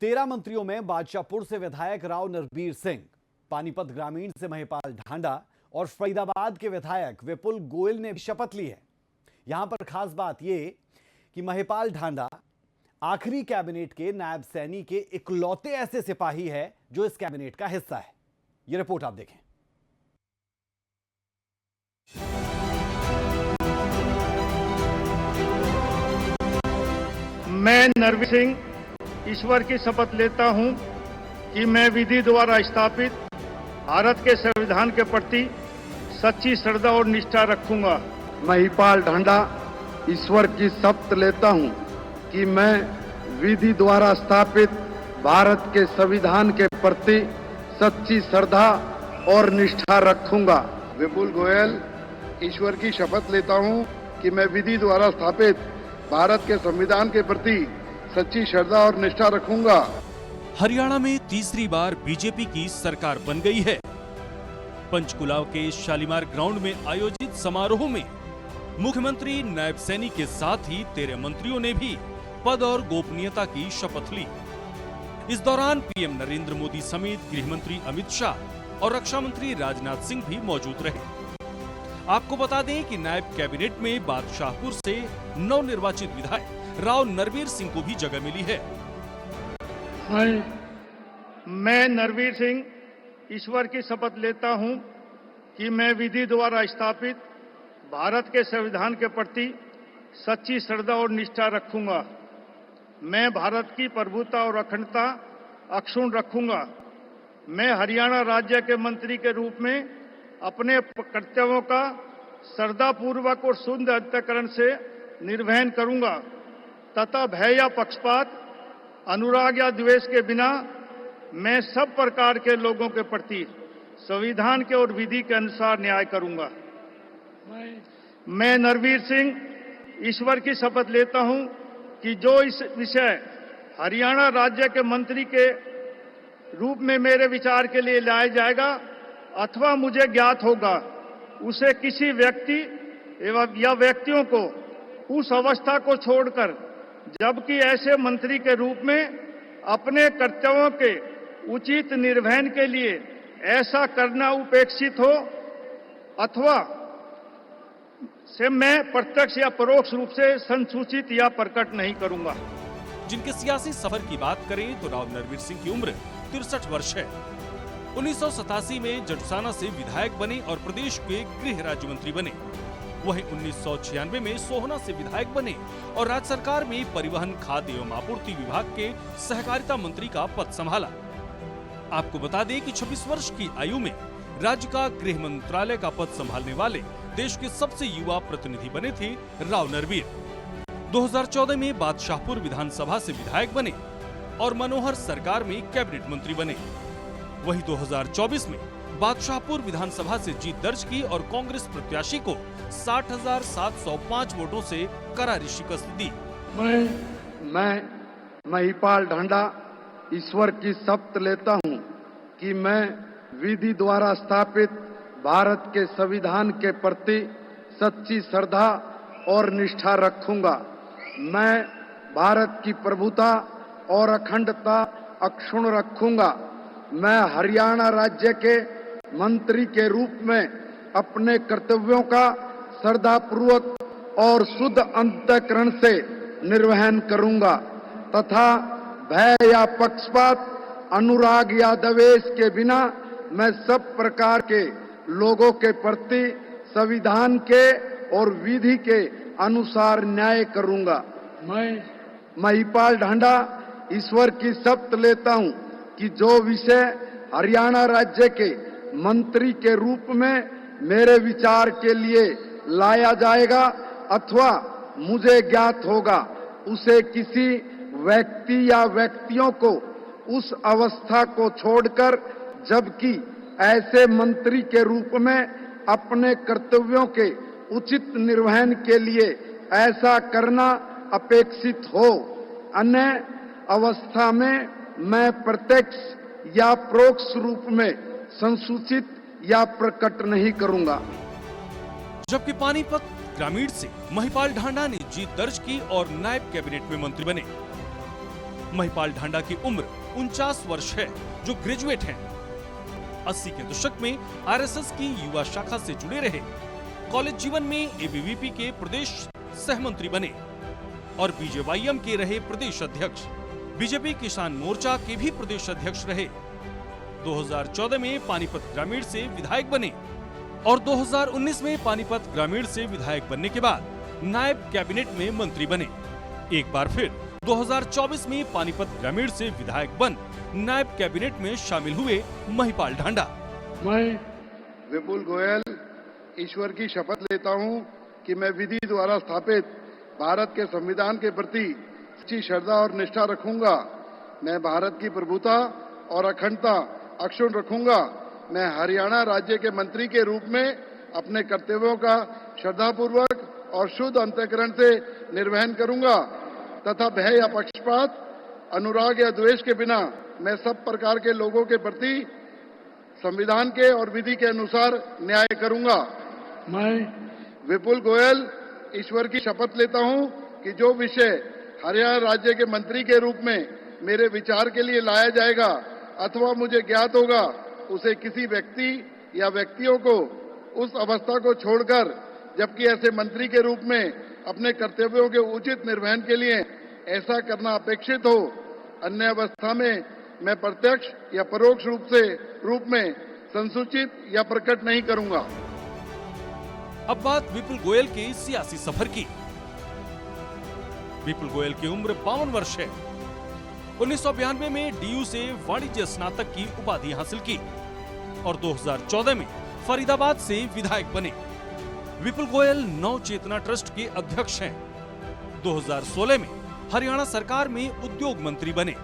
13 मंत्रियों में बादशाहपुर से विधायक राव नरबीर सिंह, पानीपत ग्रामीण से महिपाल ढांडा और फरीदाबाद के विधायक विपुल गोयल ने शपथ ली है। यहां पर खास बात यह कि महिपाल ढांडा आखिरी कैबिनेट के नायब सैनी के इकलौते ऐसे सिपाही है जो इस कैबिनेट का हिस्सा है। यह रिपोर्ट आप देखें। मैं नरबीर सिंह ईश्वर की शपथ लेता हूं कि मैं विधि द्वारा स्थापित भारत के संविधान के प्रति सच्ची श्रद्धा और निष्ठा रखूंगा। महिपाल ढांडा ईश्वर की शपथ लेता हूं कि मैं विधि द्वारा स्थापित भारत के संविधान के प्रति सच्ची श्रद्धा और निष्ठा रखूंगा। विपुल गोयल ईश्वर की शपथ लेता हूं कि मैं विधि द्वारा स्थापित भारत के संविधान के प्रति सच्ची श्रद्धा और निष्ठा रखूंगा। हरियाणा में तीसरी बार बीजेपी की सरकार बन गई है। पंचकुला के शालीमार ग्राउंड में आयोजित समारोह में मुख्यमंत्री नायब सैनी के साथ ही 13 मंत्रियों ने भी पद और गोपनीयता की शपथ ली। इस दौरान पीएम नरेंद्र मोदी समेत गृह मंत्री अमित शाह और रक्षा मंत्री राजनाथ सिंह भी मौजूद रहे। आपको बता दें कि नायब कैबिनेट में बादशाहपुर से नवनिर्वाचित विधायक राव नरबीर सिंह को भी जगह मिली है। मैं नरबीर सिंह ईश्वर की शपथ लेता हूं कि मैं विधि द्वारा स्थापित भारत के संविधान के प्रति सच्ची श्रद्धा और निष्ठा रखूंगा। मैं भारत की प्रभुता और अखंडता अक्षुण्ण रखूंगा। मैं हरियाणा राज्य के मंत्री के रूप में अपने कर्तव्यों का श्रद्धापूर्वक और शुद्ध अंतःकरण से निर्वहन करूंगा तथा भय या पक्षपात, अनुराग या द्वेष के बिना मैं सब प्रकार के लोगों के प्रति संविधान के और विधि के अनुसार न्याय करूंगा। मैं नरबीर सिंह ईश्वर की शपथ लेता हूं कि जो इस विषय हरियाणा राज्य के मंत्री के रूप में मेरे विचार के लिए लाया जाएगा अथवा मुझे ज्ञात होगा, उसे किसी व्यक्ति या व्यक्तियों को उस अवस्था को छोड़कर जबकि ऐसे मंत्री के रूप में अपने कर्तव्यों के उचित निर्वहन के लिए ऐसा करना उपेक्षित हो अथवा से मैं प्रत्यक्ष या परोक्ष रूप से संसूचित या प्रकट नहीं करूंगा। जिनके सियासी सफर की बात करें तो राव नरबीर सिंह की उम्र 63 वर्ष है। 1987 में जटसाना से विधायक बने और प्रदेश के गृह राज्य मंत्री बने। वहीं 1996 में सोहना से विधायक बने और राज्य सरकार में परिवहन, खाद्य एवं आपूर्ति विभाग के सहकारिता मंत्री का पद संभाला। आपको बता दें कि 26 वर्ष की आयु में राज्य का गृह मंत्रालय का पद संभालने वाले देश के सबसे युवा प्रतिनिधि बने थे राव नरबीर। 2014 में बादशाहपुर विधानसभा से विधायक बने और मनोहर सरकार में कैबिनेट मंत्री बने। वहीं 2024 में बादशाहपुर विधानसभा से जीत दर्ज की और कांग्रेस प्रत्याशी को 60,705 वोटों से करारी शिकस्त दी। मैं महिपाल ढांडा ईश्वर की शपथ लेता हूं कि मैं विधि द्वारा स्थापित भारत के संविधान के प्रति सच्ची श्रद्धा और निष्ठा रखूंगा। मैं भारत की प्रभुता और अखंडता अक्षुण्ण रखूंगा। मैं हरियाणा राज्य के मंत्री के रूप में अपने कर्तव्यों का श्रद्धापूर्वक और शुद्ध अंतःकरण से निर्वहन करूंगा तथा भय या पक्षपात, अनुराग या द्वेष के बिना मैं सब प्रकार के लोगों के प्रति संविधान के और विधि के अनुसार न्याय करूंगा। मैं महिपाल ढांडा ईश्वर की शपथ लेता हूं कि जो विषय हरियाणा राज्य के मंत्री के रूप में मेरे विचार के लिए लाया जाएगा अथवा मुझे ज्ञात होगा, उसे किसी व्यक्ति या व्यक्तियों को उस अवस्था को छोड़कर जबकि ऐसे मंत्री के रूप में अपने कर्तव्यों के उचित निर्वहन के लिए ऐसा करना अपेक्षित हो, अन्य अवस्था में मैं प्रत्यक्ष या परोक्ष रूप में संसूचित या प्रकट नहीं करूंगा। जबकि पानीपत ग्रामीण से महिपाल ढांडा ने जीत दर्ज की और नायब कैबिनेट में मंत्री बने। महिपाल ढांडा की उम्र 49 वर्ष है, जो ग्रेजुएट हैं। 80 के दशक में आरएसएस की युवा शाखा से जुड़े रहे। कॉलेज जीवन में एबीवीपी के प्रदेश सहमंत्री बने और बीजेवाईएम के रहे प्रदेश अध्यक्ष। बीजेपी किसान मोर्चा के भी प्रदेश अध्यक्ष रहे। 2014 में पानीपत ग्रामीण से विधायक बने और 2019 में पानीपत ग्रामीण से विधायक बनने के बाद नायब कैबिनेट में मंत्री बने। एक बार फिर 2024 में पानीपत ग्रामीण से विधायक बन नायब कैबिनेट में शामिल हुए महिपाल ढांडा। मैं विपुल गोयल ईश्वर की शपथ लेता हूं कि मैं विधि द्वारा स्थापित भारत के संविधान के प्रति सच्ची श्रद्धा और निष्ठा रखूंगा। मैं भारत की प्रभुता और अखंडता अक्षुण्ण रखूंगा। मैं हरियाणा राज्य के मंत्री के रूप में अपने कर्तव्यों का श्रद्धापूर्वक और शुद्ध अंतःकरण से निर्वहन करूंगा तथा भय या पक्षपात, अनुराग या द्वेष के बिना मैं सब प्रकार के लोगों के प्रति संविधान के और विधि के अनुसार न्याय करूंगा। मैं विपुल गोयल ईश्वर की शपथ लेता हूं कि जो विषय हरियाणा राज्य के मंत्री के रूप में मेरे विचार के लिए लाया जाएगा अथवा मुझे ज्ञात होगा, उसे किसी व्यक्ति या व्यक्तियों को उस अवस्था को छोड़कर, जबकि ऐसे मंत्री के रूप में अपने कर्तव्यों के उचित निर्वहन के लिए ऐसा करना अपेक्षित हो, अन्य अवस्था में मैं प्रत्यक्ष या परोक्ष रूप में संसूचित या प्रकट नहीं करूंगा। अब बात विपुल गोयल के सियासी सफर की। विपुल गोयल की उम्र 52 वर्ष है। 1992 में डीयू से वाणिज्य स्नातक की उपाधि हासिल की और 2014 में फरीदाबाद से विधायक बने। विपुल गोयल नव चेतना ट्रस्ट के अध्यक्ष हैं। 2016 में हरियाणा सरकार में उद्योग मंत्री बने।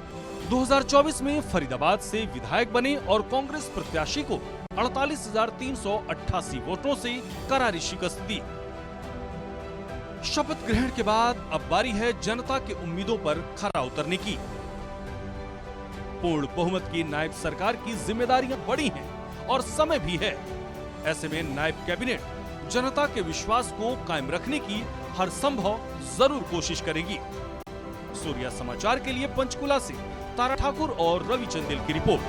2024 में फरीदाबाद से विधायक बने और कांग्रेस प्रत्याशी को 48,388 वोटों से करारी शिकस्त दी। शपथ ग्रहण के बाद अब बारी है जनता की उम्मीदों पर खरा उतरने की। पूर्ण बहुमत की नायब सरकार की जिम्मेदारियां बड़ी हैं और समय भी है। ऐसे में नायब कैबिनेट जनता के विश्वास को कायम रखने की हर संभव जरूर कोशिश करेगी। सूर्या समाचार के लिए पंचकुला से तारा ठाकुर और रवि चंदेल की रिपोर्ट।